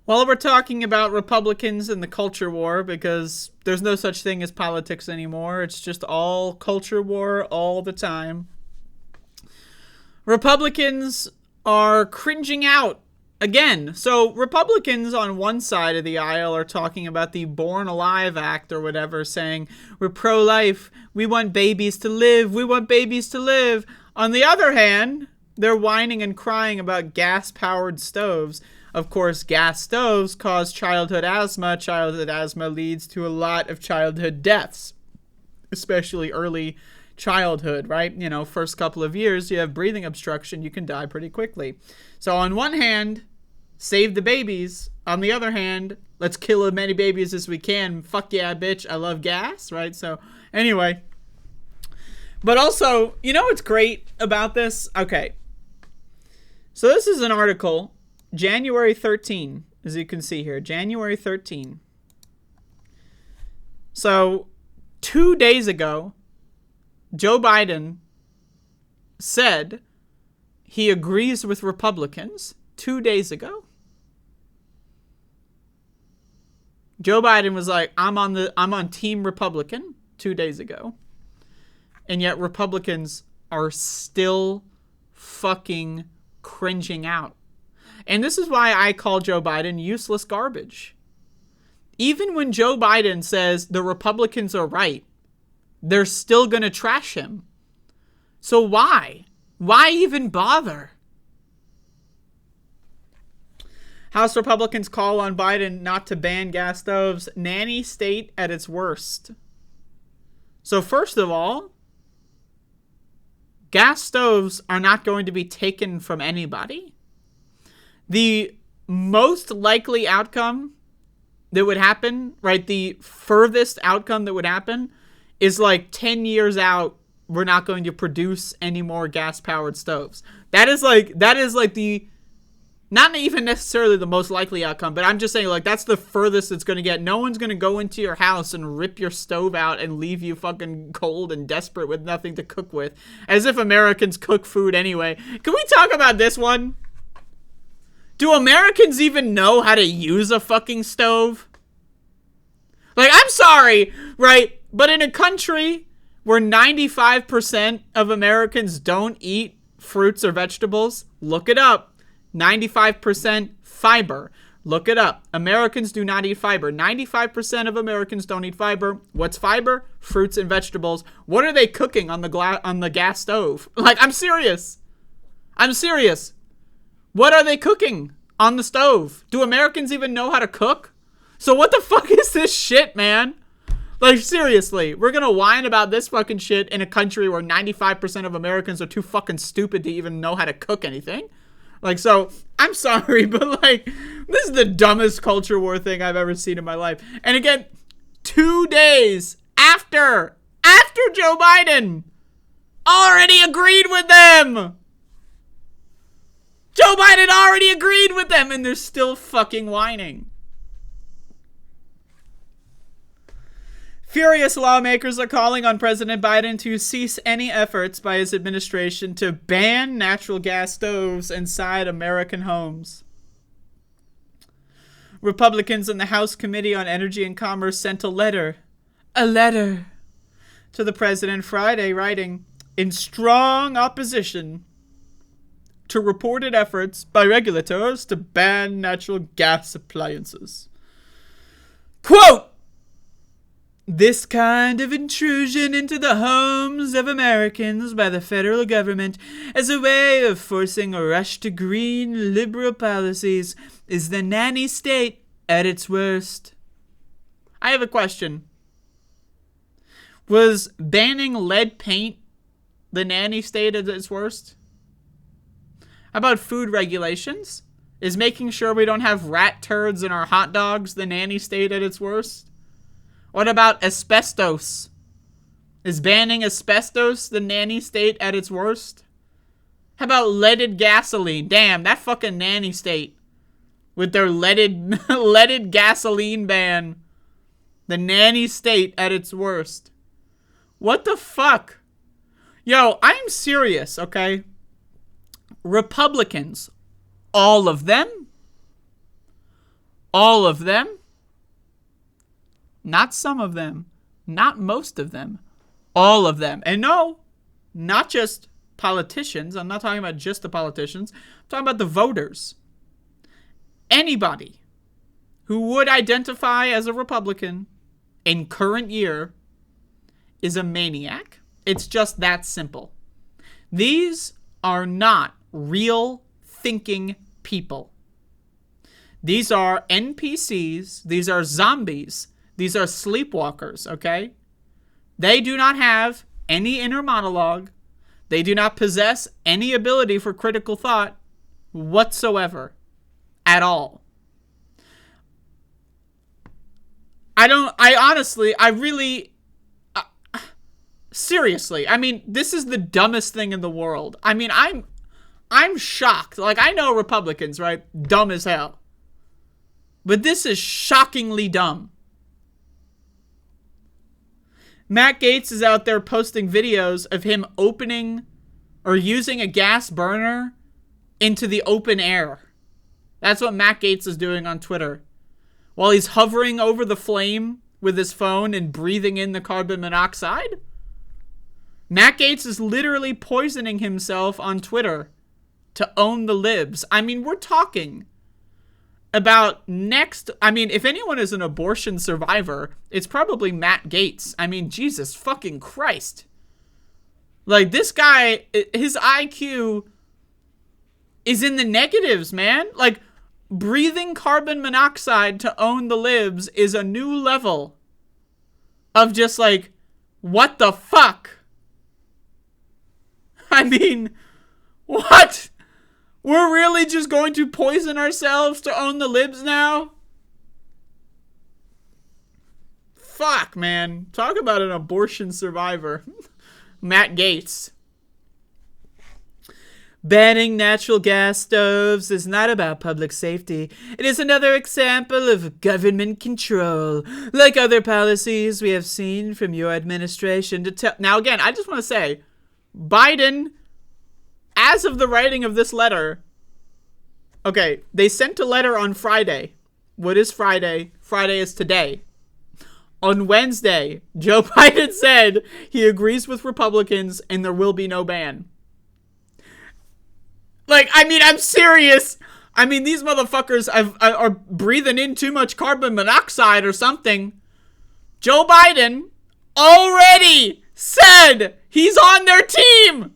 While we're talking about Republicans and the culture war, because there's no such thing as politics anymore, it's just all culture war all the time. Republicans are cringing out again. So Republicans on one side of the aisle are talking about the Born Alive Act or whatever, saying we're pro-life, we want babies to live, we want babies to live. On the other hand, they're whining and crying about gas-powered stoves. Of course, gas stoves cause childhood asthma. Childhood asthma leads to a lot of childhood deaths, especially early childhood, right? You know, first couple of years, you have breathing obstruction, you can die pretty quickly. So on one hand, save the babies. On the other hand, let's kill as many babies as we can. Fuck yeah, bitch. I love gas, right? So anyway. But also, you know what's great about this? Okay. So this is an article, January 13, as you can see here. January 13. So 2 days ago, Joe Biden said he agrees with Republicans 2 days ago. Joe Biden was like, I'm on Team Republican 2 days ago. And yet Republicans are still fucking cringing out. And this is why I call Joe Biden useless garbage. Even when Joe Biden says the Republicans are right, they're still going to trash him. So why? Why even bother? House Republicans call on Biden not to ban gas stoves. Nanny state at its worst. So first of all, gas stoves are not going to be taken from anybody. The most likely outcome that would happen, right, the furthest outcome that would happen is like 10 years out, we're not going to produce any more gas-powered stoves. That is like the, not even necessarily the most likely outcome, but I'm just saying, like, that's the furthest it's going to get. No one's going to go into your house and rip your stove out and leave you fucking cold and desperate with nothing to cook with. As if Americans cook food anyway. Can we talk about this one? Do Americans even know how to use a fucking stove? Like, I'm sorry, right? But in a country where 95% of Americans don't eat fruits or vegetables, look it up. 95% fiber. Look it up. Americans do not eat fiber. 95% of Americans don't eat fiber. What's fiber? Fruits and vegetables. What are they cooking on the gas stove? Like, I'm serious. I'm serious. What are they cooking on the stove? Do Americans even know how to cook? So what the fuck is this shit, man? Like, seriously, we're gonna whine about this fucking shit in a country where 95% of Americans are too fucking stupid to even know how to cook anything? Like, so, I'm sorry, but, like, this is the dumbest culture war thing I've ever seen in my life. And again, 2 days after Joe Biden already agreed with them! Joe Biden already agreed with them, and they're still fucking whining. Furious lawmakers are calling on President Biden to cease any efforts by his administration to ban natural gas stoves inside American homes. Republicans in the House Committee on Energy and Commerce sent a letter to the president Friday, writing, in strong opposition to reported efforts by regulators to ban natural gas appliances. Quote, this kind of intrusion into the homes of Americans by the federal government as a way of forcing a rush to green liberal policies is the nanny state at its worst. I have a question. Was banning lead paint the nanny state at its worst? How about food regulations? Is making sure we don't have rat turds in our hot dogs the nanny state at its worst? What about asbestos? Is banning asbestos the nanny state at its worst? How about leaded gasoline? Damn, that fucking nanny state. With their leaded gasoline ban. The nanny state at its worst. What the fuck? Yo, I'm serious, okay? Republicans, all of them, All of them. Not some of them. Not most of them. All of them. And no, not just politicians. I'm not talking about just the politicians. I'm talking about the voters. Anybody who would identify as a Republican in current year is a maniac. It's just that simple. These are not real thinking people. These are NPCs. These are zombies. These are sleepwalkers, okay? They do not have any inner monologue. They do not possess any ability for critical thought whatsoever. At all. Seriously, I mean, this is the dumbest thing in the world. I mean, I'm shocked. Like, I know Republicans, right? Dumb as hell. But this is shockingly dumb. Matt Gaetz is out there posting videos of him opening or using a gas burner into the open air. That's what Matt Gaetz is doing on Twitter. While he's hovering over the flame with his phone and breathing in the carbon monoxide. Matt Gaetz is literally poisoning himself on Twitter to own the libs. I mean, we're talking about if anyone is an abortion survivor, it's probably Matt Gaetz. I mean, Jesus fucking Christ. Like, this guy, his IQ is in the negatives, man. Like, breathing carbon monoxide to own the libs is a new level of just like, what the fuck? I mean, what? We're really just going to poison ourselves to own the libs now? Fuck, man. Talk about an abortion survivor. Matt Gaetz. Banning natural gas stoves is not about public safety. It is another example of government control, like other policies we have seen from your administration. Now, again, I just want to say, Biden, as of the writing of this letter, okay, they sent a letter on Friday. What is Friday? Friday is today. On Wednesday, Joe Biden said he agrees with Republicans and there will be no ban. Like, I mean, I'm serious. I mean, these motherfuckers are breathing in too much carbon monoxide or something. Joe Biden already said he's on their team.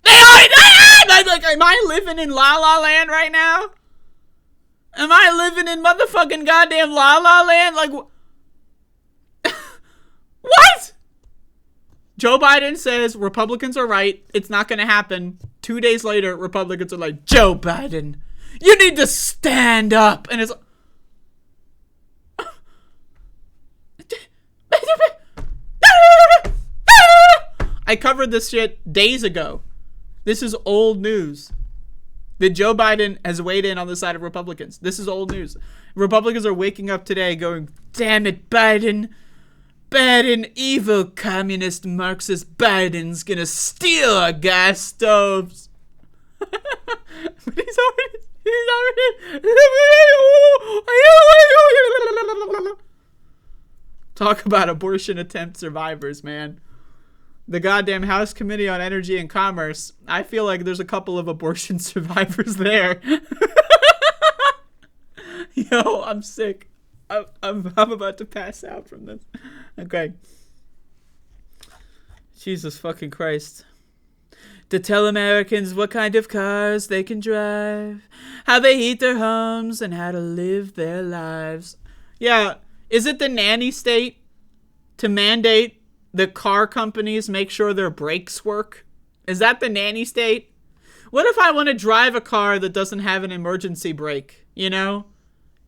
Am I living in La La Land right now? Am I living in motherfucking goddamn La La Land? Like, what? Joe Biden says Republicans are right. It's not going to happen. 2 days later, Republicans are like, Joe Biden, you need to stand up. And it's I covered this shit days ago. This is old news. That Joe Biden has weighed in on the side of Republicans. This is old news. Republicans are waking up today going, damn it, Biden. Biden, evil communist Marxist Biden's gonna steal our gas stoves. But he's already. Talk about abortion attempt survivors, man. The goddamn House Committee on Energy and Commerce. I feel like there's a couple of abortion survivors there. Yo, I'm sick. I'm about to pass out from this. Okay. Jesus fucking Christ. To tell Americans what kind of cars they can drive, how they heat their homes, and how to live their lives. Yeah, is it the nanny state to mandate the car companies make sure their brakes work? Is that the nanny state? What if I want to drive a car that doesn't have an emergency brake, you know?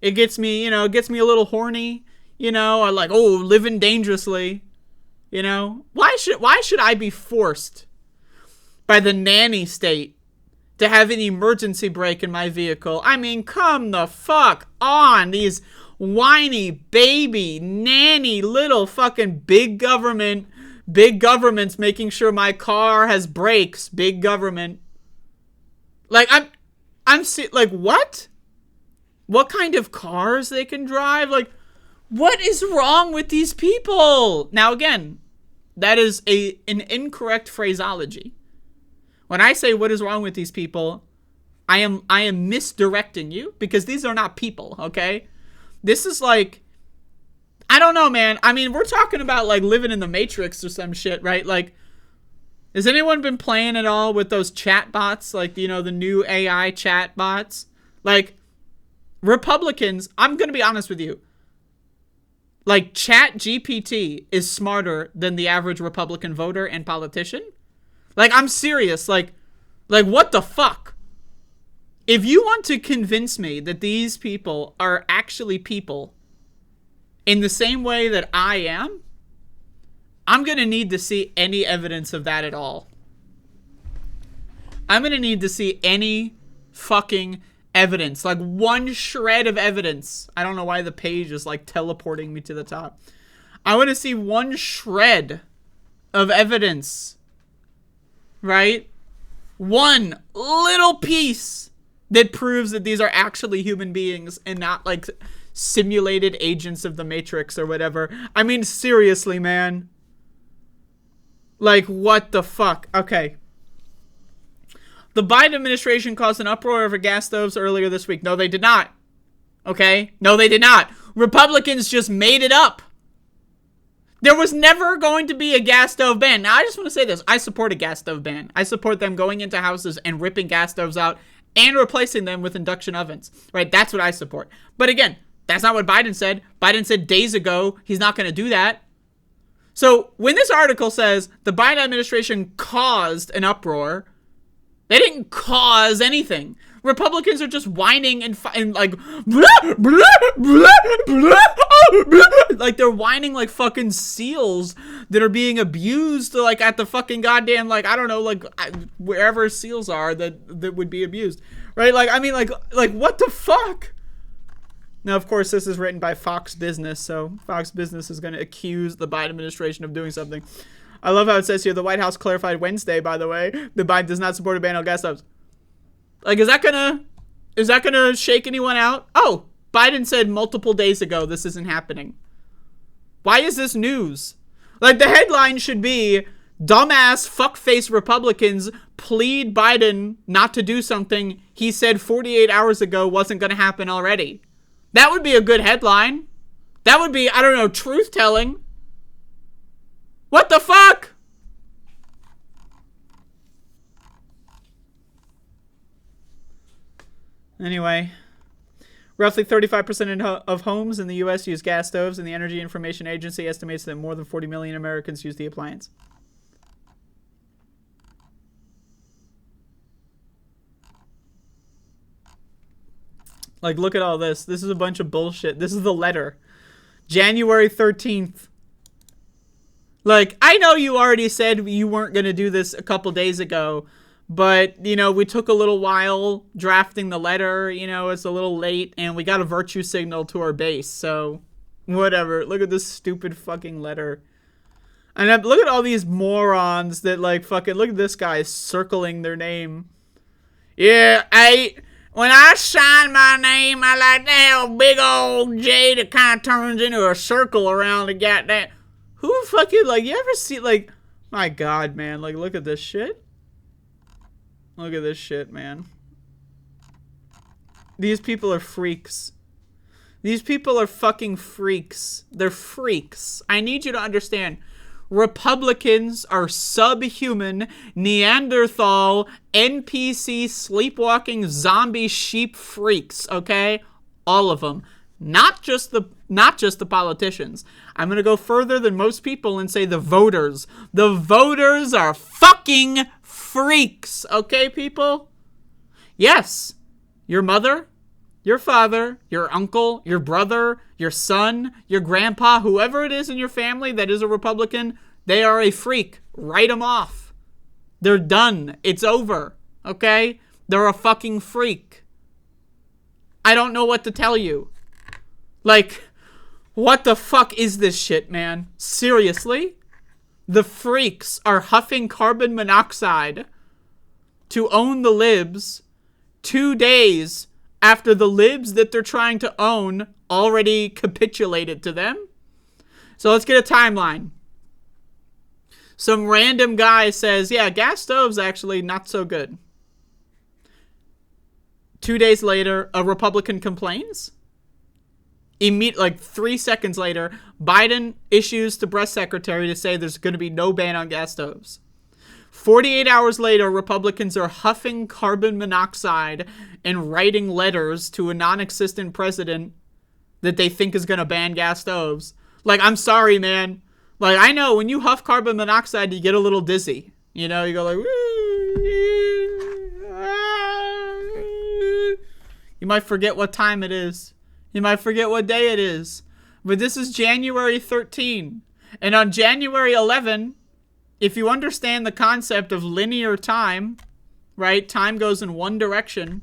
It gets me, a little horny, or like, oh, living dangerously, Why should I be forced by the nanny state to have an emergency brake in my vehicle? I mean, come the fuck on. These whiny baby nanny little fucking big governments making sure my car has brakes. Big government. Like, like, what? what kind of cars they can drive. Like, what is wrong with these people? Now, again, that is an incorrect phraseology. When I say what is wrong with these people, I am misdirecting you, because these are not people, okay? This is like, I don't know, man. I mean, we're talking about like living in the Matrix or some shit, right? Like, has anyone been playing at all with those chat bots? Like, you know, the new AI chat bots? Like, Republicans, I'm going to be honest with you. Like, Chat GPT is smarter than the average Republican voter and politician. Like, I'm serious. Like, what the fuck? If you want to convince me that these people are actually people in the same way that I am, I'm going to need to see any evidence of that at all. I'm going to need to see any fucking evidence. Like, one shred of evidence. I don't know why the page is like teleporting me to the top. I want to see one shred of evidence. Right? One little piece that proves that these are actually human beings and not like simulated agents of the Matrix or whatever. I mean, seriously, man. Like, what the fuck? Okay. The Biden administration caused an uproar over gas stoves earlier this week. No, they did not. Okay? No, they did not. Republicans just made it up. There was never going to be a gas stove ban. Now, I just want to say this. I support a gas stove ban. I support them going into houses and ripping gas stoves out and replacing them with induction ovens. Right? That's what I support. But again, that's not what Biden said. Biden said days ago he's not going to do that. So when this article says the Biden administration caused an uproar, they didn't cause anything. Republicans are just whining and like, blah, blah, blah, blah, oh, blah. Like they're whining like fucking seals that are being abused, like at the fucking goddamn, like, I don't know, like wherever seals are that would be abused, right? Like, I mean, like what the fuck? Now, of course, this is written by Fox Business, so Fox Business is going to accuse the Biden administration of doing something. I love how it says here, the White House clarified Wednesday, by the way, that Biden does not support a ban on gas stoves. Like, is that gonna shake anyone out? Oh, Biden said multiple days ago this isn't happening. Why is this news? Like, the headline should be, dumbass fuckface Republicans plead Biden not to do something he said 48 hours ago wasn't gonna happen already. That would be a good headline. That would be, I don't know, truth-telling. What the fuck? Anyway, roughly 35% of homes in the U.S. use gas stoves, and the Energy Information Agency estimates that more than 40 million Americans use the appliance. Like, look at all this. This is a bunch of bullshit. This is the letter. January 13th. Like, I know you already said you weren't going to do this a couple days ago, but, you know, we took a little while drafting the letter. You know, it's a little late, and we got a virtue signal to our base, so whatever. Look at this stupid fucking letter. And look at all these morons that, like, fucking, look at this guy circling their name. Yeah, when I sign my name, I like to have a big old J that kind of turns into a circle around the goddamn. Who fucking, like, you ever see, like, my God, man, like, look at this shit. Look at this shit, man. These people are freaks. These people are fucking freaks. They're freaks. I need you to understand. Republicans are subhuman, Neanderthal, NPC, sleepwalking, zombie sheep freaks, okay? All of them. Not just the politicians. I'm going to go further than most people and say the voters. The voters are fucking freaks, okay, people? Yes, your mother, your father, your uncle, your brother, your son, your grandpa, whoever it is in your family that is a Republican, they are a freak. Write them off. They're done. It's over, okay? They're a fucking freak. I don't know what to tell you. Like, what the fuck is this shit, man? Seriously? The freaks are huffing carbon monoxide to own the libs 2 days after the libs that they're trying to own already capitulated to them. So let's get a timeline. Some random guy says, yeah, gas stoves actually not so good. 2 days later, a Republican complains. Like 3 seconds later, Biden issues to press secretary to say there's going to be no ban on gas stoves. 48 hours later, Republicans are huffing carbon monoxide and writing letters to a non-existent president that they think is going to ban gas stoves. Like, I'm sorry, man. Like, I know when you huff carbon monoxide, you get a little dizzy. You know, you go like, you might forget what time it is. You might forget what day it is. But this is January 13. And on January 11, if you understand the concept of linear time, right? Time goes in one direction.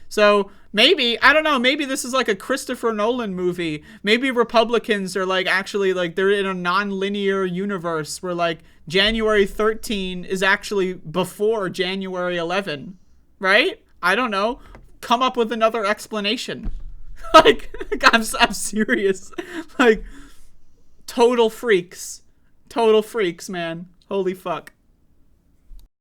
So maybe, I don't know, maybe this is like a Christopher Nolan movie. Maybe Republicans are like actually like they're in a non-linear universe where like January 13 is actually before January 11, right? I don't know. Come up with another explanation. Like, I'm serious. Like, total freaks, man. Holy fuck.